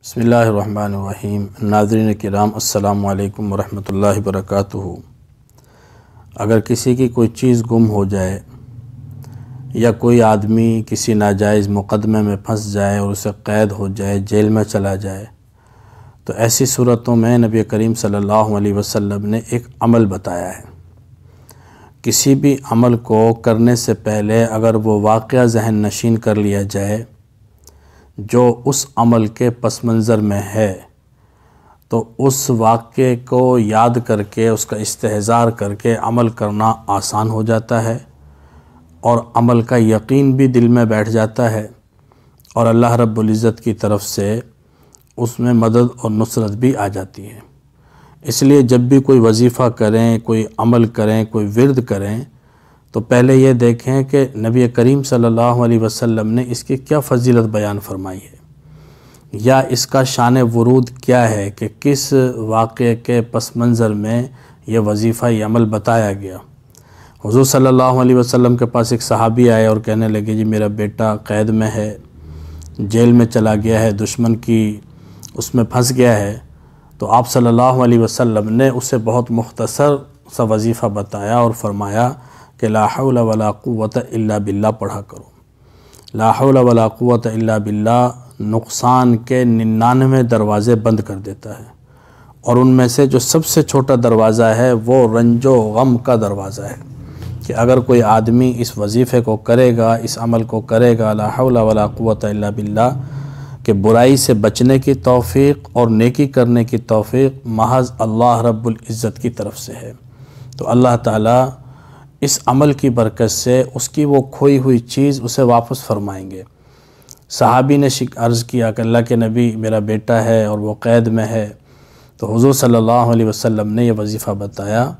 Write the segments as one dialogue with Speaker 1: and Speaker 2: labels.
Speaker 1: بسم اللہ الرحمن الرحیم۔ ناظرین کرام السلام علیکم ورحمۃ اللہ وبرکاتہ۔ اگر کسی کی کوئی چیز گم ہو جائے یا کوئی آدمی کسی ناجائز مقدمے میں پھنس جائے اور اسے قید ہو جائے، جیل میں چلا جائے، تو ایسی صورتوں میں نبی کریم صلی اللہ علیہ وسلم نے ایک عمل بتایا ہے۔ کسی بھی عمل کو کرنے سے پہلے اگر وہ واقعہ ذہن نشین کر لیا جائے جو اس عمل کے پس منظر میں ہے، تو اس واقعے کو یاد کر کے اس کا استحضار کر کے عمل کرنا آسان ہو جاتا ہے اور عمل کا یقین بھی دل میں بیٹھ جاتا ہے، اور اللہ رب العزت کی طرف سے اس میں مدد اور نصرت بھی آ جاتی ہے۔ اس لیے جب بھی کوئی وظیفہ کریں، کوئی عمل کریں، کوئی ورد کریں، تو پہلے یہ دیکھیں کہ نبی کریم صلی اللہ علیہ وسلم نے اس کی کیا فضیلت بیان فرمائی ہے، یا اس کا شان ورود کیا ہے کہ کس واقعے کے پس منظر میں یہ وظیفہ، یہ عمل بتایا گیا۔ حضور صلی اللہ علیہ وسلم کے پاس ایک صحابی آئے اور کہنے لگے جی میرا بیٹا قید میں ہے، جیل میں چلا گیا ہے، دشمن کی اس میں پھنس گیا ہے۔ تو آپ صلی اللہ علیہ وسلم نے اسے بہت مختصر سا وظیفہ بتایا اور فرمایا کہ لا حول ولا قوت الا باللہ پڑھا کرو۔ لا حول ولا قوت الا باللہ نقصان کے 99 دروازے بند کر دیتا ہے، اور ان میں سے جو سب سے چھوٹا دروازہ ہے وہ رنج و غم کا دروازہ ہے، کہ اگر کوئی آدمی اس وظیفے کو کرے گا، اس عمل کو کرے گا، لا حول ولا قوت الا باللہ، کہ برائی سے بچنے کی توفیق اور نیکی کرنے کی توفیق محض اللہ رب العزت کی طرف سے ہے، تو اللہ تعالیٰ اس عمل کی برکت سے اس کی وہ کھوئی ہوئی چیز اسے واپس فرمائیں گے۔ صحابی نے عرض کیا کہ اللہ کے نبی میرا بیٹا ہے اور وہ قید میں ہے، تو حضور صلی اللہ علیہ وسلم نے یہ وظیفہ بتایا۔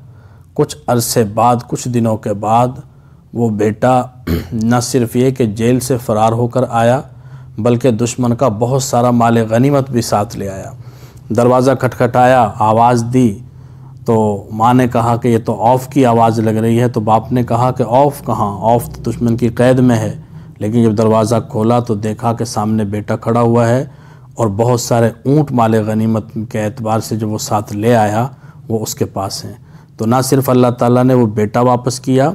Speaker 1: کچھ عرصے بعد، کچھ دنوں کے بعد وہ بیٹا نہ صرف یہ کہ جیل سے فرار ہو کر آیا، بلکہ دشمن کا بہت سارا مال غنیمت بھی ساتھ لے آیا۔ دروازہ کھٹکھٹایا، آواز دی، تو ماں نے کہا کہ یہ تو اوف کی آواز لگ رہی ہے، تو باپ نے کہا کہ اوف کہاں، اوف تو دشمن کی قید میں ہے۔ لیکن جب دروازہ کھولا تو دیکھا کہ سامنے بیٹا کھڑا ہوا ہے اور بہت سارے اونٹ مال غنیمت کے اعتبار سے جو وہ ساتھ لے آیا وہ اس کے پاس ہیں۔ تو نہ صرف اللہ تعالیٰ نے وہ بیٹا واپس کیا،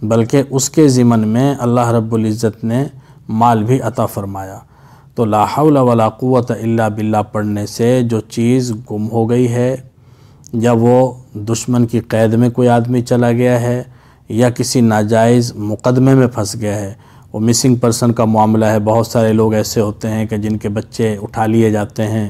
Speaker 1: بلکہ اس کے ضمن میں اللہ رب العزت نے مال بھی عطا فرمایا۔ تو لا حول ولا قوت الا باللہ پڑھنے سے جو چیز گم ہو گئی ہے، یا وہ دشمن کی قید میں کوئی آدمی چلا گیا ہے، یا کسی ناجائز مقدمے میں پھنس گیا ہے، وہ مسنگ پرسن کا معاملہ ہے، بہت سارے لوگ ایسے ہوتے ہیں کہ جن کے بچے اٹھا لیے جاتے ہیں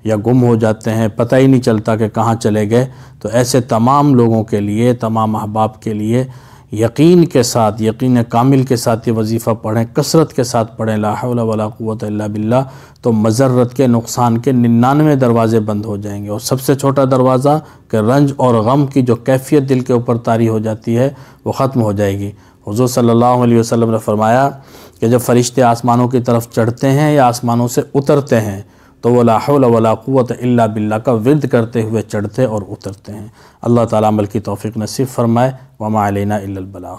Speaker 1: یا گم ہو جاتے ہیں، پتہ ہی نہیں چلتا کہ کہاں چلے گئے۔ تو ایسے تمام لوگوں کے لیے، تمام احباب کے لیے یقین کے ساتھ، یقین کامل کے ساتھ یہ وظیفہ پڑھیں، کثرت کے ساتھ پڑھیں لا حول ولا قوت الا باللہ، تو مضرت کے، نقصان کے 99 دروازے بند ہو جائیں گے، اور سب سے چھوٹا دروازہ کہ رنج اور غم کی جو کیفیت دل کے اوپر طاری ہو جاتی ہے وہ ختم ہو جائے گی۔ حضور صلی اللہ علیہ وسلم نے فرمایا کہ جب فرشتے آسمانوں کی طرف چڑھتے ہیں یا آسمانوں سے اترتے ہیں تو وہ لا حول ولا قوت الا باللہ کا ورد کرتے ہوئے چڑھتے اور اترتے ہیں۔ اللہ تعالیٰ عمل کی توفیق نصیب فرمائے۔ وما علینا الا البلاغ۔